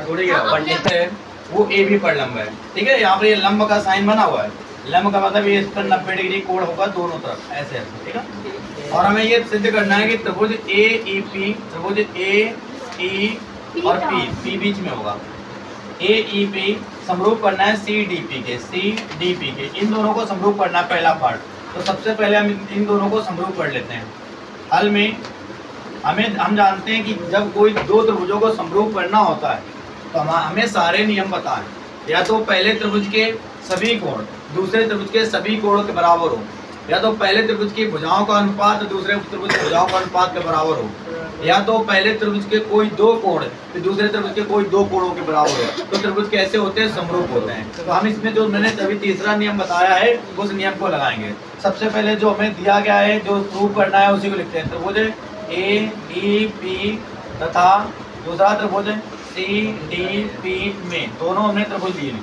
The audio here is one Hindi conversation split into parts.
थोड़ी पंडित है वो ए बी पर लंब है, ठीक है। यहाँ पर ये लंब का साइन बना हुआ है, लंब का मतलब ये इस पर 90 डिग्री कोण होगा दोनों तरफ ऐसे, ठीक है। और हमें ये सिद्ध करना है कि त्रिभुज ए ई पी, त्रिभुज ए ई और पी बीच में होगा, ए ई पी समरूप करना है सी डी पी के, सी डी पी के, इन दोनों को समरूप करना है पहला पार्ट। तो सबसे पहले हम इन दोनों को समरूप कर लेते हैं। हल में हम जानते हैं कि जब कोई दो त्रिभुजों को समरूप करना होता है तो हमें सारे नियम पता है, या तो पहले त्रिभुज के सभी कोण दूसरे त्रिभुज के सभी कोणों के बराबर हो, या तो पहले त्रिभुज की भुजाओं का अनुपात दूसरे त्रिभुज की भुजाओं का अनुपात के बराबर हो, या तो पहले त्रिभुज के कोई दो कोण फिर दूसरे त्रिभुज के कोई दो कोणों के बराबर हो। तो त्रिभुज कैसे होते हैं? समरूप होते हैं। तो हम इसमें जो मैंने अभी तीसरा नियम बताया है उस नियम को लगाएंगे। सबसे पहले जो हमें दिया गया है जो प्रूव करना है उसी को लिखते हैं। त्रिभुज ए ई पी तथा दूसरा त्रिभुज सी डी पी में, दोनों हमने त्रिभुज दिए,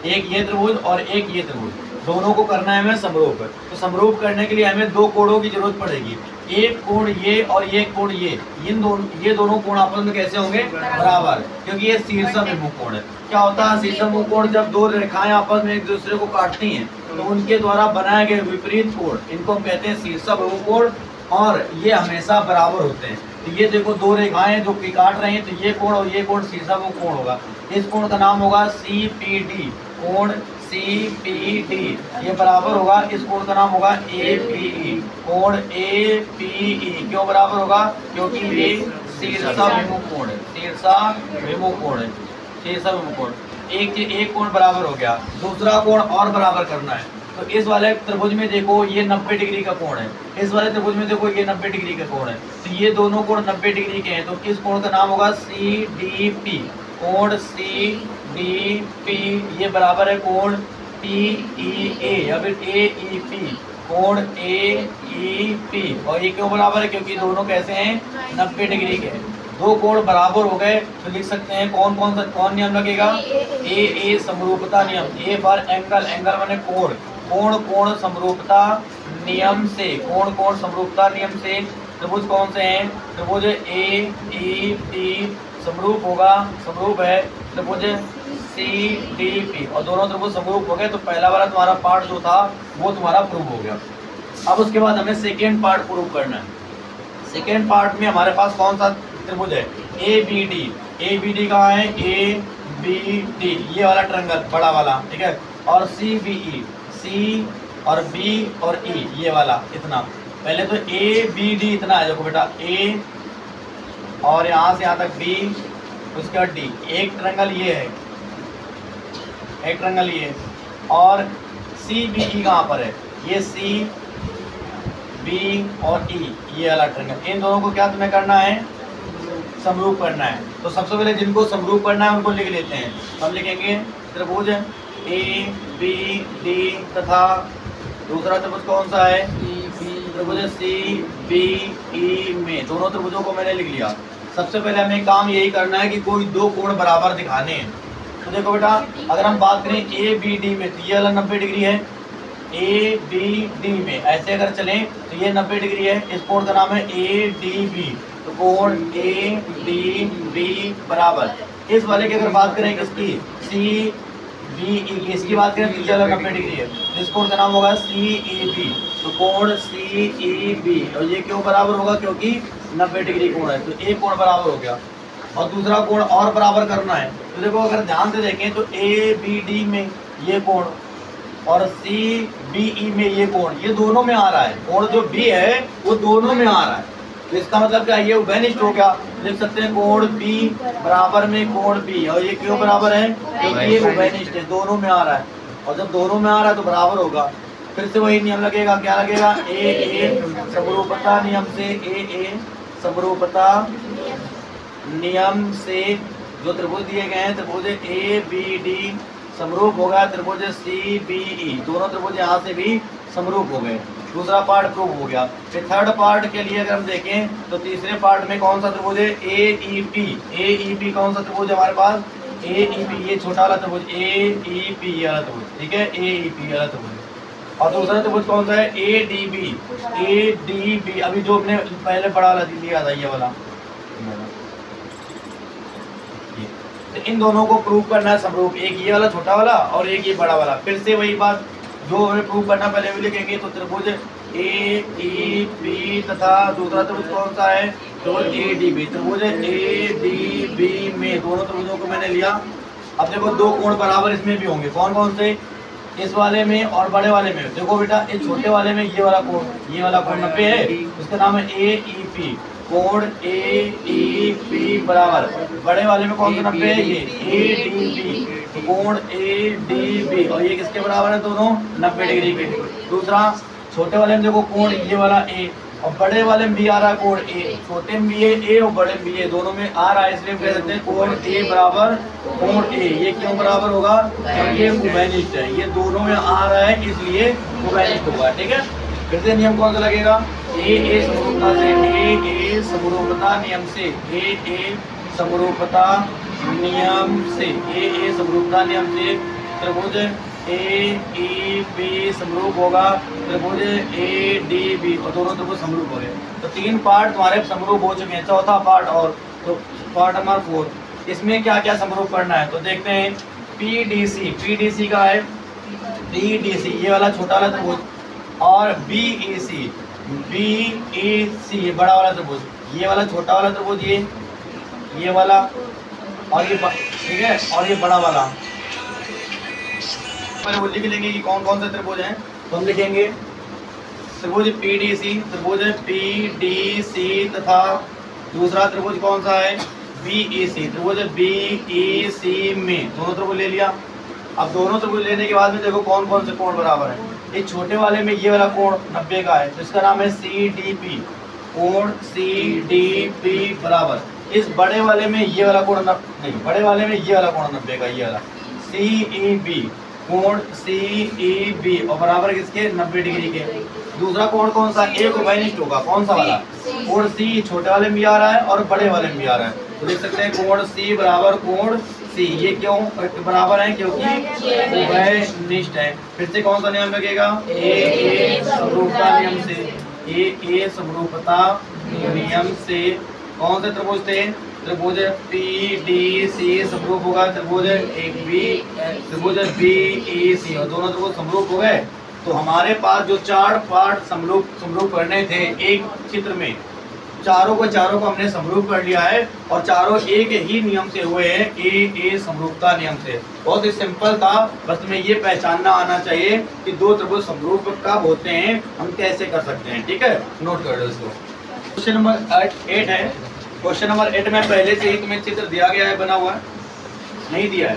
एक ये त्रिभुज और एक ये त्रिभुज, दोनों को करना है हमें समरूप। तो समरूप करने के लिए हमें दो कोणों की जरूरत पड़ेगी, एक कोण ये और ये कोण ये दोनों कोण आपस में कैसे होंगे? बराबर, क्योंकि ये शीर्षाभिमुख कोण है। क्या होता है शीर्षाभिमुख कोण? जब दो रेखाएं आपस में एक दूसरे को काटती हैं तो उनके द्वारा बनाए गए विपरीत कोण, इनको हम कहते हैं शीर्षाभिमुख कोण, और ये हमेशा बराबर होते हैं। तो ये देखो दो रेखाएं जो काट रही हैं, तो ये कोण और ये कोण शीर्षाभिमुख कोण होगा। इस कोण का नाम होगा सी पी डी, कोण सी पी डी, ये बराबर होगा इस कोण का नाम होगा ए पी ई, कोण ए पी ई। क्यों बराबर होगा? क्योंकि ये शीर्षाभिमुख कोण है, शीर्षाभिमुख कोण है, शीर्षाभिमुख कोण। एक कोण बराबर हो गया, दूसरा कोण और बराबर करना है। तो इस वाले त्रिभुज में देखो ये 90 डिग्री का कोण है, इस वाले त्रिभुज में देखो ये 90 डिग्री का कोण है, तो ये दोनों कोण 90 डिग्री के हैं। तो इस कोण का नाम होगा सी डी पी, कोण सी डी पी, ये बराबर है कोण पी ई ए या फिर ए ई पी, कोण ए ई पी। और ये क्यों बराबर है? क्योंकि दोनों कैसे हैं? 90 डिग्री के हैं। दो कोण बराबर हो गए तो लिख सकते हैं कौन नियम लगेगा? ए समरूपता नियम। ए फॉर एंगल, एंगल माने कोण, कोण समरूपता नियम से, कोण समरूपता नियम से त्रिभुज कौन से हैं? त्रिभुज ए ई पी समरूप होगा, समरूप है त्रिभुज सी डी पी, और दोनों त्रिभुज समरूप हो गए। तो पहला वाला तुम्हारा पार्ट जो था वो तुम्हारा प्रूव हो गया। अब उसके बाद हमें सेकेंड पार्ट प्रूव करना है। सेकेंड पार्ट में हमारे पास कौन सा त्रिभुज है? A B D. A B D कहाँ है? ए बी डी, ये वाला ट्रायंगल बड़ा वाला, ठीक है। और सी बी ई, सी और बी और ई, ये वाला इतना। पहले तो ए बी डी इतना है, देखो बेटा ए और यहाँ से यहाँ तक बी, उसके बाद डी। एक ट्रायंगल ये है, एक ट्रायंगल ये, और सी बी ई कहाँ पर है? ये सी बी और ई, ये वाला ट्रायंगल। इन दोनों को क्या तुम्हें करना है? समरूप करना है। तो सबसे पहले जिनको समरूप करना है उनको लिख लेते हैं। हम लिखेंगे त्रिभुज ए बी डी तथा दूसरा त्रिभुज कौन सा है? त्रिभुज सी बी ई में, दोनों त्रिभुजों को मैंने लिख लिया। सबसे पहले हमें काम यही करना है कि कोई दो कोण बराबर दिखाने हैं। तो देखो बेटा, अगर हम बात करें ए बी डी में, तो ये वाला 90 डिग्री है। ए बी डी में ऐसे अगर चलें तो ये 90 डिग्री है। इस कोण का नाम है ए डी बी, तो कोण ए डी बी बराबर इस वाले की अगर बात करें किसकी? सी बी ई की, इसकी बात करें तो ये वाला 90 डिग्री है। इस कोण का नाम होगा सी ई बी, तो कोण सी ई बी, और ये क्यों बराबर होगा? क्योंकि 90 डिग्री कोण है। तो एक कोण बराबर हो गया, और दूसरा कोण और बराबर करना है। तो देखो अगर ध्यान से देखें तो ए बी डी में ये कोण और सी बी ई में ये कोण, ये दोनों में आ रहा है। कोण जो बी है वो दोनों में आ रहा है। तो इसका मतलब क्या? ये उभयनिष्ठ हो गया। लिख सकते हैं कोण बी बराबर में कोण बी, और ये क्यों बराबर है? क्योंकि ये उभयनिष्ठ है, दोनों में आ रहा है। और जब दोनों में आ रहा है तो बराबर होगा। फिर से वही नियम लगेगा, क्या लगेगा? ए समरूपता नियम से, ए समरूपता नियम से जो त्रिभुज दिए गए हैं, त्रिभुज ए बी डी समरूप होगा त्रिभुज सी बी ई, दोनों त्रिभुज यहाँ से भी समरूप हो गए। दूसरा पार्ट प्रूव हो गया। फिर थर्ड पार्ट के लिए अगर हम देखें तो तीसरे पार्ट में कौन सा त्रिभुज है? ए ई पी। ए ई पी कौन सा त्रिभुज है हमारे पास? ए ई पी, ये छोटा वाला त्रिभुज ए ई पी वाला त्रिभुज, ठीक है, ए ई पी वाला त्रिभुज। और दूसरा त्रिभुज कौन सा है? A D B. A D B, अभी जो अपने पहले बड़ा वाला लिया था ये वाला। तो इन दोनों को प्रूव करना है समरूप, एक ये वाला छोटा वाला और एक ये बड़ा वाला। फिर से वही बात जो हमें प्रूव करना, पहले भी लिखेंगे। तो त्रिभुज ए ई बी तथा दूसरा त्रिभुज कौन सा है, तो ए डी बी। त्रिभुज ए डी बी में दोनों त्रिभुजों को मैंने लिया। अब देखो दो कोण बराबर इसमें भी होंगे, कौन कौन से, इस वाले में और बड़े वाले में। देखो बेटा इस छोटे वाले में ये वाला कोण 90 है, इसका नाम है ए ई पी, कोण ए ई पी बराबर। बड़े वाले में कौन सा 90 है, ये ए डी बी, कोण ए डी बी, और ये किसके बराबर है, दोनों 90 डिग्री के। दूसरा छोटे वाले में देखो कोण ये वाला ए, और बड़े वाले में भी आ रहा है कोण ए, छोटे में भी ए और बड़े में भी ए, दोनों में आ रहा है, इसलिए हम कह सकते हैं कोण ए बराबर कोण ए। ये क्यों बराबर होगा, क्योंकि ये उभयनिष्ठ है, ये दोनों में आ रहा है इसलिए उभयनिष्ठ होगा। ठीक है, फिर से नियम कौन सा लगेगा, ए समरूपता से, ए समरूपता नियम से, ए समरूपता नियम से, ए समरूपता नियम से त्रिभुज ए ई बी समरूप होगा त्रिभुज ए डी बी, और दोनों त्रिभुज समरूप हो गए। तो 3 पार्ट तुम्हारे समरूप हो चुके हैं। चौथा पार्ट और तो पार्ट नंबर 4, इसमें क्या क्या समरूप करना है तो देखते हैं। पीडीसी, पीडीसी का है पीडीसी ये वाला छोटा वाला त्रिभुज, और बीईसी, बीईसी बड़ा वाला त्रिभुज, ये वाला छोटा वाला त्रिभुज, ये वाला, और ये ठीक है, और ये बड़ा वाला। वो लिख लेंगे कि कौन कौन से त्रिभुज हैं, तो हम लिखेंगे त्रिभुज पीडीसी, त्रिभुज पीडीसी तथा दूसरा त्रिभुज कौन सा है, बीईसी, त्रिभुज बीईसी में दोनों त्रिभुज ले लिया। अब दोनों त्रिभुज लेने के बाद में देखो कौन कौन से कोण बराबर है। इस छोटे वाले में ये वाला कोण 90 का है, जिसका नाम है CDP, कोण CDP बराबर। इस बड़े वाले में ये वाला कोण नहीं, बड़े वाले में ये वाला कोण 90 का, ये वाला CEB, कोण CEB, और बराबर किसके 90 डिग्री के। दूसरा कोण कौन सा, एक उभयनिष्ठ होगा, कौन सा वाला, कोण C छोटे वाले में भी आ रहा है और बड़े वाले में भी आ रहा है। तो देख सकते हैं कोण C बराबर कोण C, ये क्यों बराबर है, क्योंकि उभयनिष्ठ है। फिर से कौन सा नियम लगेगा, ए समरूपता नियम से, ए समरूपता नियम से कौन से त्रिभुज थे, त्रिभुज पीडीसी समरूप होगा त्रिभुज त्रिभुज बीईसी, और दोनों त्रिभुज समरूप हो गए। तो हमारे पास जो 4 पार्ट समरूप करने थे एक चित्र में, चारों को हमने समरूप कर लिया है, और चारों एक ही नियम से हुए हैं, ए समरूपता नियम से। बहुत ही सिंपल था, बस तुम्हें ये पहचानना आना चाहिए कि दो त्रिभुज समरूप कब होते हैं, हम कैसे कर सकते हैं। ठीक है, नोट कर लो इसको। क्वेश्चन नंबर 8 है। क्वेश्चन नंबर 8 में पहले से ही तुम्हें चित्र दिया गया है, बना हुआ है, नहीं दिया है,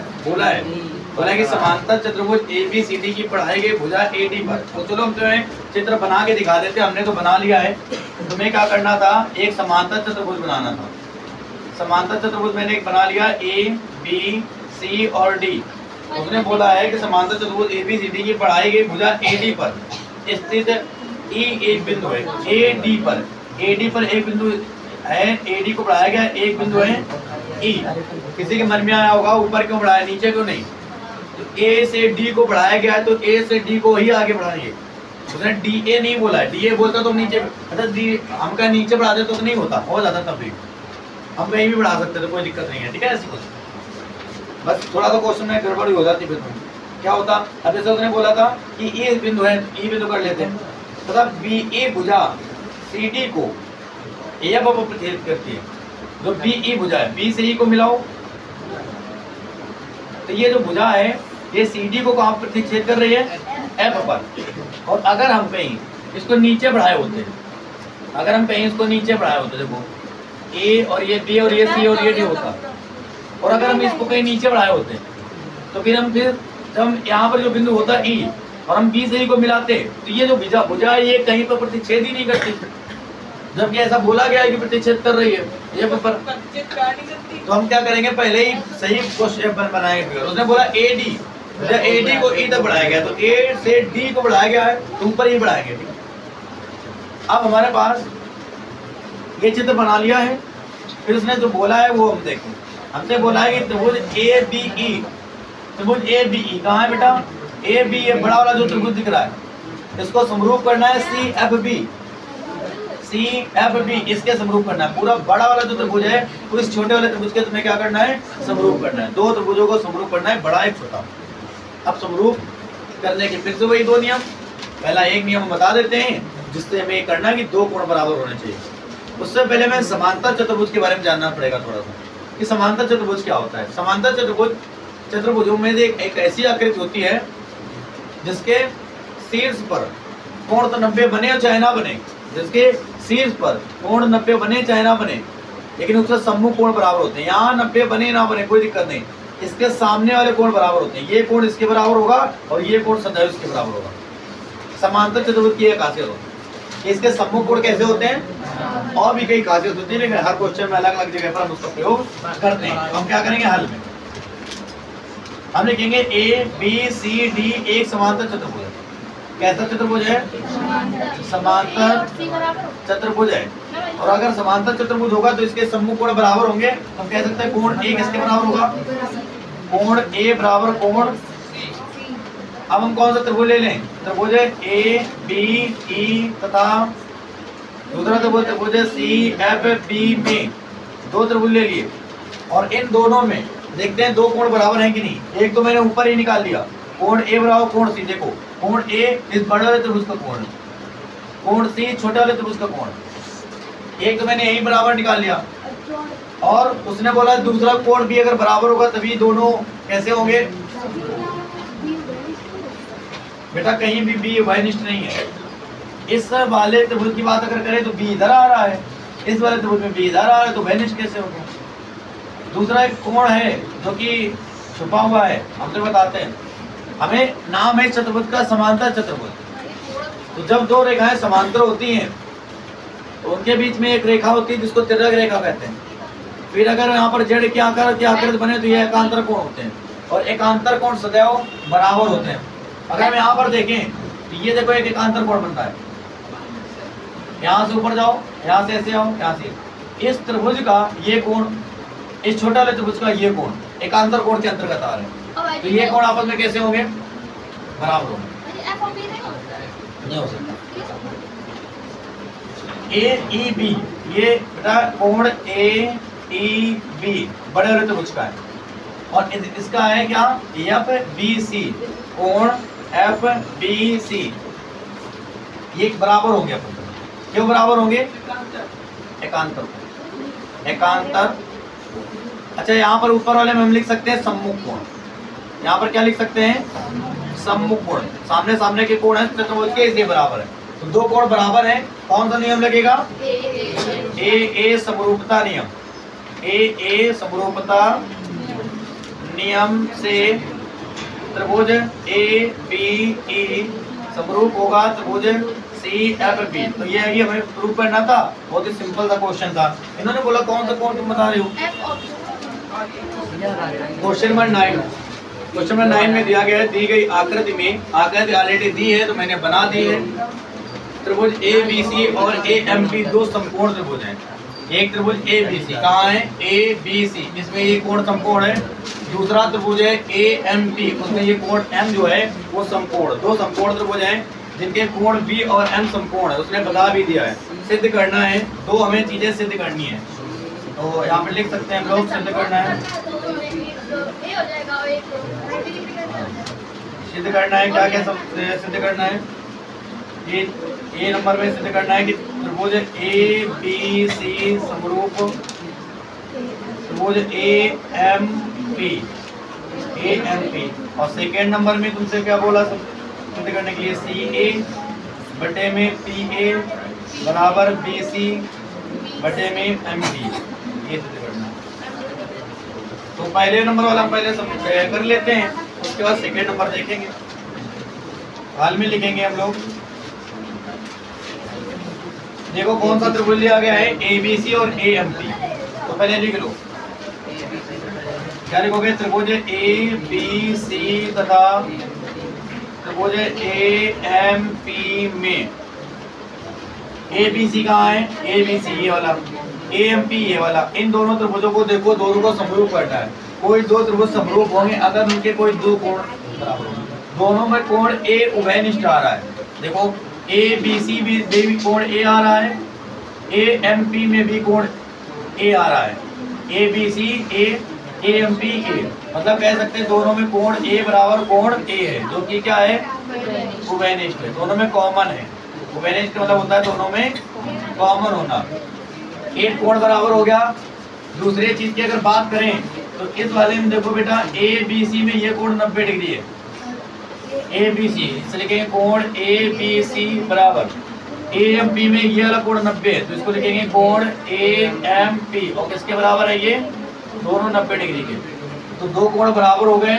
बोला कि समांतर चतुर्भुज ABCD की पढ़ाई गई भुजा AD पर। तो चलो हम तुम्हें चित्र बना के दिखा देते, हमने तो बना लिया है। तुम्हें क्या करना था, एक समांतर चतुर्भुज बनाना था। समांतर चतुर्भुज मैंने एक बना लिया, ABC और D। उसने बोला है कि समांतर चतुर्भुज ABCD की पढ़ाई गई भुजा AD पर स्थित E एक बिंदु है, AD पर एक बिंदु है, AD को बढ़ाया गया एक बिंदु है E। किसी के मन में आया होगा ऊपर क्यों बढ़ाया, नीचे क्यों नहीं, तो A से D को बढ़ाया गया है, तो A से D को ही आगे बढ़ाएंगे। उसने DA नहीं बोला है, DA बोलता तो नीचे, मतलब हम कहीं नीचे बढ़ा दे तो नहीं होता, हो जाता तब भी, हम कहीं भी बढ़ा सकते थे, कोई दिक्कत नहीं है। ठीक है, ऐसी कुछ बस थोड़ा सा क्वेश्चन में गड़बड़ी हो जाती, फिर क्या होता। अब जैसे उसने बोला था कि E बिंदु है, E बिंदु कर लेते हैं, मतलब BE भुजा CD को A पर प्रतिच्छेद करती है। जो BE भुजा है, B से E को मिलाओ, तो ये जो भुजा है ये CD को कहाँ प्रतिच्छेद कर रही है, F पर। और अगर हम कहीं इसको नीचे बढ़ाए होते, देखो A और ये B और ये C और ये D होता, और अगर हम इसको कहीं नीचे बढ़ाए होते तो फिर जब हम यहाँ पर जो बिंदु होता E और हम B से E को मिलाते, तो ये जो भुजा है ये कहीं पर प्रतिच्छेद ही नहीं करती, जबकि ऐसा बोला गया है कि प्रतिच्छेद कर रही है ये पर। तो हम क्या करेंगे, पहले ही सही क्वेश्चन बनाएंगे। उसने बोला AD, जब AD को E तक बढ़ाया गया, तो A से D को बढ़ाया गया है, तो ऊपर ही बढ़ाएंगे। अब हमारे पास ये चित्र बना लिया है। फिर उसने जो बोला है वो हम देखें। हमसे बोला है कि त्रिभुज ABE, त्रिभुज ABE कहाँ है बेटा, AB ये बड़ा वाला जो त्रिभुज दिख रहा है, इसको समरूप करना है CFB। सी एफ बी इसके समरूप करना है। पूरा बड़ा वाला जो त्रिभुज है तो इस छोटे वाले त्रिभुज के तुम्हें क्या करना है, समरूप करना है। दो त्रिभुजों को समरूप करना है, बड़ा एक छोटा। अब समरूप करने के फिर से वही दो नियम। पहला एक नियम हम बता देते हैं जिससे हमें करना है कि दो कोण बराबर होने चाहिए। उससे पहले मैं समांतर चतुर्भुज के बारे में जानना पड़ेगा थोड़ा सा कि समांतर चतुर्भुज क्या होता है। समांतर चतुर्भुजों में एक ऐसी आकृति होती है जिसके शीर्ष पर कोण तो 90 बने और चाहे ना बने, जिसके शीर्ष पर कोण 90 बने चाहे ना बने, लेकिन उसका सम्मुख कोण बराबर होते हैं। यहाँ 90 बने ना बने कोई दिक्कत नहीं, इसके सामने वाले कोण बराबर होते हैं। ये कोण इसके बराबर होगा और ये कोण सदैव इसके बराबर होगा। समांतर चतुर्भुज की एक खासियत होती है। इसके सम्मुख कोण कैसे होते हैं, और भी कई खासियत होती है, लेकिन हर क्वेश्चन में अलग अलग जगह पर हम उसका प्रयोग करते हैं। हम क्या करेंगे, हल में हम लिखेंगे ए बी सी डी एक समांतर चतुर्भुज है। कैसा चतुर्भुज है, समांतर चतुर्भुज है। और अगर समांतर चतुर्भुज होगा तो इसके सम्मुख कोण बराबर होंगे। हम कह सकते हैं कोण ए किसके बराबर होगा, कोण ए बराबर कोण। अब हम कौन सा त्रिभुज ले लें, त्रिभुज ए बी ई तथा दूसरा त्रिभुज सी एफ बी में दो त्रिभुज ले लिए और इन दोनों में देखते हैं दो कोण बराबर हैं कि नहीं। एक तो मैंने ऊपर ही निकाल लिया, कोण ए बराबर कोण सी। देखो कोण ए इस बड़े वाले त्रिभुज का कोण, कोण सी छोटे वाले त्रिभुज का कोण। एक तो मैंने यही बराबर निकाल लिया और उसने बोला दूसरा कोण भी अगर बराबर होगा तभी दोनों कैसे होंगे। बेटा कहीं भी बी वैनिष्ठ नहीं है। इस वाले त्रिभुज की बात अगर करें तो बी इधर आ रहा है, इस वाले त्रिभुज में बी इधर आ रहा है, तो वैनिष्ठ कैसे होगा। दूसरा एक कोण है जो कि छुपा हुआ है, हम तो बताते हैं। हमें नाम है चतुर्भुज का समांतर चतुर्भुज। तो जब दो रेखाएं समांतर होती हैं तो उनके बीच में एक रेखा होती है जिसको तिर्यक रेखा कहते हैं। फिर अगर यहाँ पर जेड की आकृति बने तो ये एकांतर कोण होते हैं और एकांतर कोण सदैव बराबर होते हैं। अगर हम यहाँ पर देखें तो ये देखो एक एकांतर कोण बनता है। यहाँ से ऊपर जाओ, यहाँ से ऐसे आओ, यहाँ से इस त्रिभुज का ये कोण, इस छोटा वाले त्रिभुज का ये कोण एकांतर कोण के अंतर्गत आ रहे हैं। तो ये कोण आपस में कैसे होंगे, बराबर होंगे। नहीं हो सकता। ए ई बी ये बेटा कोण ए ई बी बड़े वाले त्रिभुज का है और इसका है क्या, एफ बी सी, कोण एफ बी सी ये बराबर होंगे। अपन क्यों बराबर होंगे, एकांतर एकांतर। अच्छा यहाँ पर ऊपर वाले में हम लिख सकते हैं सम्मुख कोण। यहाँ पर क्या लिख सकते हैं, सम्मुख कोण। सामने सामने के कोण है चतुर्भुज के, इसलिए बराबर है। तो दो कोण बराबर है, कौन सा नियम लगेगा, ए समरूपता नियम। ए समरूपता नियम से त्रिभुज ए बी ई समरूप होगा त्रिभुज सी एफ बी। तो ये है कि हमें प्रूव करना था, बहुत ही सिंपल सा क्वेश्चन था। इन्होंने बोला कौन सा कोण तुम बता रहे हो, क्वेश्चन नंबर 9। क्वेश्चन नंबर 9 में दिया गया है, दी गई आकृति में, आकृति ऑलरेडी दी है तो मैंने बना दी है। त्रिभुज ए बी सी और ए एम पी दो समकोण त्रिभुज हैं। एक त्रिभुज ए बी सी कहाँ है, ए बी सी, इसमें ये कोण समकोण है। दूसरा त्रिभुज है ए एम पी, उसमें ये कोण एम जो है वो समकोण। दो समकोण त्रिभुज हैं जिनके कोण बी और एम समकोण है, उसने बता भी दिया है। सिद्ध करना है, दो हमें चीजें सिद्ध करनी है। तो यहाँ पे लिख सकते हैं हम लोग, सिद्ध करना है, सिद्ध करना है क्या क्या सिद्ध करना है। ए नंबर में सिद्ध करना है कि त्रिभुज ए बी सी समरूप त्रिभुज ए एम पी। और सेकेंड नंबर में तुमसे क्या बोला सिद्ध करने के लिए, सी ए बटे में पी ए बराबर बी सी बटे में एम पी, ये सिद्ध करना है। तो पहले नंबर वाला हम पहले कर लेते हैं, उसके बाद सेकेंड नंबर देखेंगे, हाल में लिखेंगे हम लोग। देखो कौन सा त्रिभुज लिया गया है, ए बी सी और ए एम पी। तो पहले लिख लो, क्या लिखोगे, त्रिभुज ए बी सी तथा त्रिभुज ए एम पी में ए बी सी कहाँ है, ए बी सी ये वाला, ए एम पी ये वाला। इन दोनों त्रिभुजों को देखो, दोनों को समरूप करना है। कोई दो त्रिभुज समरूप होंगे अगर उनके कोई दो कोण बराबर होंगे। दोनों में कोण ए उभयनिष्ठ आ रहा है। देखो ए बी सी भी कोण ए आ रहा है AMP में भी कोण A आ रहा है, ABC AMP A, मतलब कह सकते हैं दोनों में कोण A बराबर कोण A है, जो कि क्या है, उभयनिष्ठ है, दोनों में कॉमन है। उभयनिष्ठ मतलब होता है दोनों में कॉमन होना। एक कोण बराबर हो गया। दूसरी चीज की अगर बात करें तो इस वाले में देखो बेटा ABC में ये कोण 90 डिग्री है, ABC, इसलिए लिखेंगे कोण ABC बराबर AMP में ये वाला कोण 90 है, तो इसको लिखेंगे कोण AMP, और किसके बराबर है ये, दोनों 90 डिग्री के। तो दो कोण बराबर हो गए।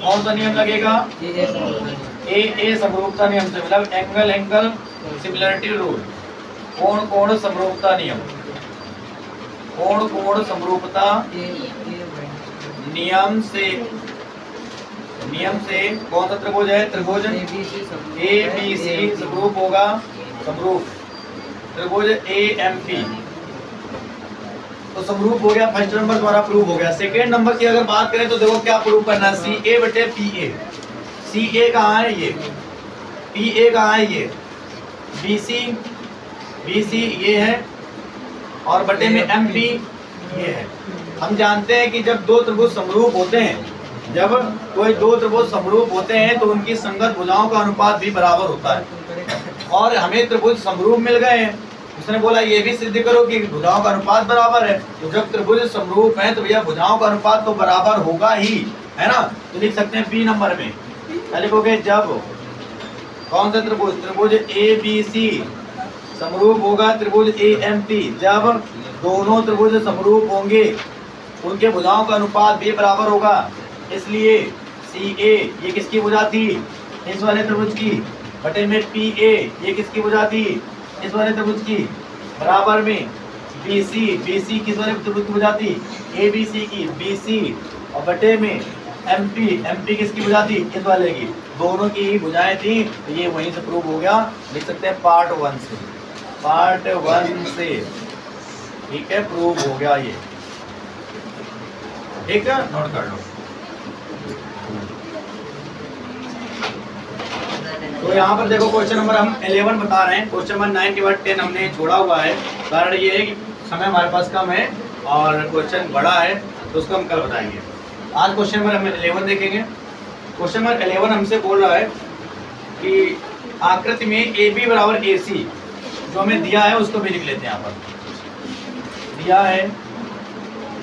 कौन सा नियम लगेगा, ए समरूपता नियम से, मतलब एंगल एंगल सिमिलरिटी रूल, कोण कोण समरूपता नियम, कोण कोण समरूपता नियम से कौन सा त्रिभुज है, त्रिभुज ABC समरूप होगा, समरूप त्रिभुज AMP, तो समरूप हो गया। फर्स्ट नंबर द्वारा प्रूव हो गया। सेकेंड नंबर की अगर बात करें तो देखो क्या प्रूव करना है, CA बटे PA, CA कहाँ है ये, PA कहाँ है ये, BC ये है, और बटे में MP ये है। हम जानते हैं कि जब दो त्रिभुज समरूप होते हैं, जब कोई दो त्रिभुज समरूप होते हैं तो उनकी संगत भुजाओं का अनुपात भी बराबर होता है। और हमें त्रिभुज समरूप मिल गए हैं, उसने बोला ये भी सिद्ध करो कि भुजाओं का अनुपात बराबर है। तो जब त्रिभुज समरूप है तो भैया भुजाओं का अनुपात तो बराबर होगा ही, है ना। तो लिख सकते हैं बी नंबर में, लिखोगे जब कौन सा त्रिभुज, त्रिभुज ABC समरूप होगा त्रिभुज AMP, जब दोनों त्रिभुज समरूप होंगे उनके भुजाओं का अनुपात भी बराबर होगा। इसलिए CA ये किसकी भुजा थी, इस वाले त्रिभुज की, बटे में PA ये किसकी भुजा थी, इस वाले त्रिभुज की, बराबर में BC किस वाले त्रिभुज की भुजा थी, ABC की, BC, और बटे में MP किसकी भुजा थी, इस वाले की, दोनों की ही भुजाएं थी। तो ये वहीं से प्रूव हो गया। लिख सकते हैं पार्ट 1 से, ठीक है, प्रूव हो गया ये, ठीक है, नोट कर लो। तो यहाँ पर देखो क्वेश्चन नंबर हम 11 बता रहे हैं, क्वेश्चन नंबर 9 के बाद 10 हमने छोड़ा हुआ है। कारण ये है कि समय हमारे पास कम है और क्वेश्चन बड़ा है, तो उसको हम कल बताएंगे। आज क्वेश्चन नंबर हम 11 देखेंगे। क्वेश्चन नंबर 11 हमसे बोल रहा है कि आकृति में AB बराबर AC जो हमें दिया है उसको भी लिख लेते हैं। यहाँ पर दिया है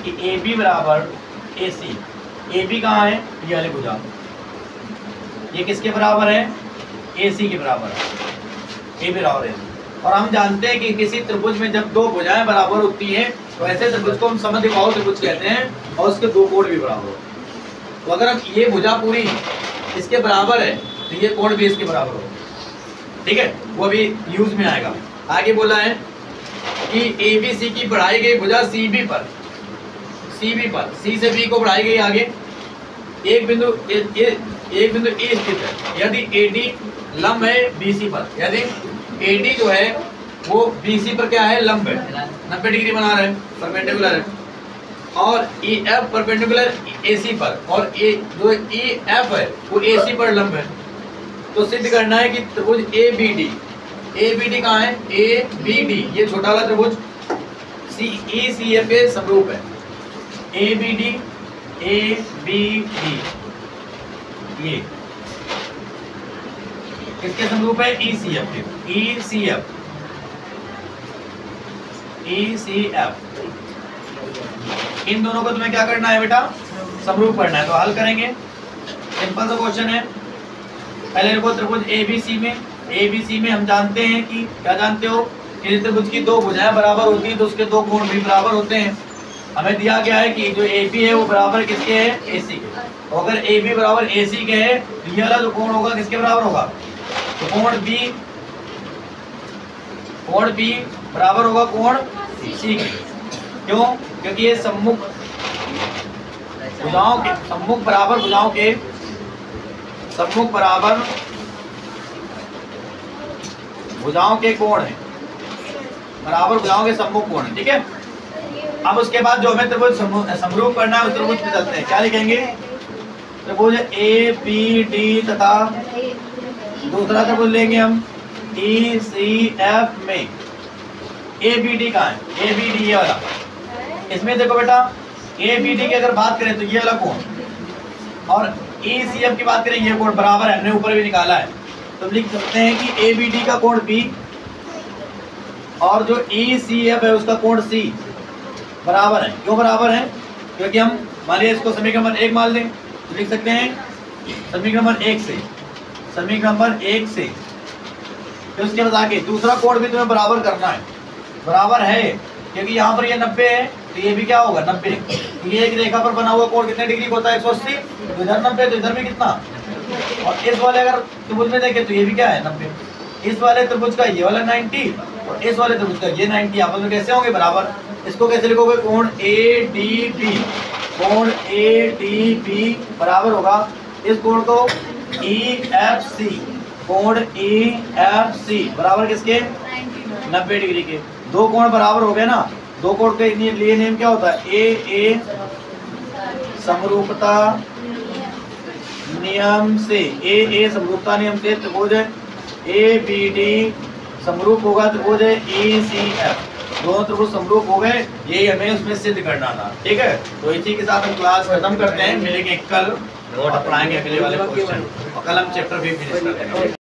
कि AB बराबर AC, AB कहाँ है, ये वाली भुजा, ये किसके बराबर है, AC के बराबर है, AB बराबर AC। और हम जानते हैं कि किसी त्रिभुज में जब दो भुजाएं बराबर होती हैं तो ऐसे त्रिभुज को हम समद्विबाहु त्रिभुज कहते हैं, और उसके दो कोण भी बराबर हो। तो अगर हम ये भुजा पूरी इसके बराबर है तो ये कोण भी इसके बराबर हो, ठीक है, वो अभी यूज में आएगा। आगे बोला है कि ABC की बढ़ाई गई भुजा CB पर, C से B को बढ़ाई गई आगे, एक बिंदु E स्थित है। यदि AD लंब है BC पर, यदि AD जो है वो BC पर क्या है, लंब है, 90 डिग्री बना रहे हैं, परपेंडिकुलर है, और EF परपेंडिकुलर AC पर, और जो EF है वो AC पर लंब है। तो सिद्ध करना है कि त्रिभुज ABD कहाँ है, ABD ये छोटा वाला त्रिभुज ECF के समरूप है। ABD ये किसके समरूप है, ECF के, ECF। इन दोनों को तुम्हें क्या करना है बेटा, समरूप करना है। तो हल करेंगे, सिंपल सा क्वेश्चन है। पहले देखो त्रिभुज ABC में हम जानते हैं कि क्या जानते हो कि त्रिभुज की दो भुजाएं बराबर होती हैं तो उसके दो कोण भी बराबर होते हैं। हमें दिया गया है कि जो AB है वो बराबर किसके है, AC के। तो अगर AB बराबर AC के है तो ये वाला जो कोण होगा किसके बराबर होगा, तो कोण B बराबर होगा कोण C के। क्यों, क्योंकि ये सम्मुख बराबर भुजाओं के कोण है, बराबर भुजाओं के सम्मुख कोण है, ठीक है। अब उसके बाद जो हमें त्रिभुज समरूप करना है उस त्रिभुज पे चलते हैं। क्या लिखेंगे, त्रिभुज ABD तथा दूसरा त्रिभुज लेंगे हम ECF में ABD का है, ABD ये वाला। इसमें देखो बेटा ABD की अगर बात करें तो ये वाला कोण और ECF की बात करें ये कोण बराबर है, हमने ऊपर भी निकाला है। तो लिख सकते हैं कि ABD का कोण B और जो ECF है उसका कोण C बराबर है। क्यों बराबर है? क्योंकि हम मान लिया इसको समीकरण नंबर 1 मान लें तो लिख सकते हैं समीकरण नंबर 1 से, समीकरण नंबर 1 से फिर उसके बाद आगे दूसरा कोण भी तुम्हें बराबर करना है। बराबर है क्योंकि यहाँ पर ये 90 है तो ये भी क्या होगा 90। तो ये एक रेखा पर बना हुआ कोण कितने डिग्री का होता है 180, तो इधर 90 तो इधर भी कितना। और इस वाले अगर त्रिभुज में देखें तो ये भी क्या है 90। इस वाले त्रिभुज का ये वाला 90 और इस वाले त्रिभुज का ये 90 आपस में कैसे होंगे बराबर। इसको कैसे लिखोगे? कोण ADB, कोण ADB बराबर होगा इस कोण को EFC, कोण EFC बराबर किसके 90 डिग्री के। दो कोण बराबर हो गए ना, दो कोण के लिए नेम क्या होता है AA समरूपता नियम से, AA समरूपता नियम से त्रिभुज ABD समरूप होगा त्रिभुज ECF। दोनों त्रिभुज समरूप हो गए, यही हमें उसमें सिद्ध करना था। ठीक है, तो इसी के साथ हम क्लास खत्म करते हैं, मिलेंगे कल और पढ़ाएंगे अगले वाले क्वेश्चन और कल हम चैप्टर भी फिनिश करते हैं।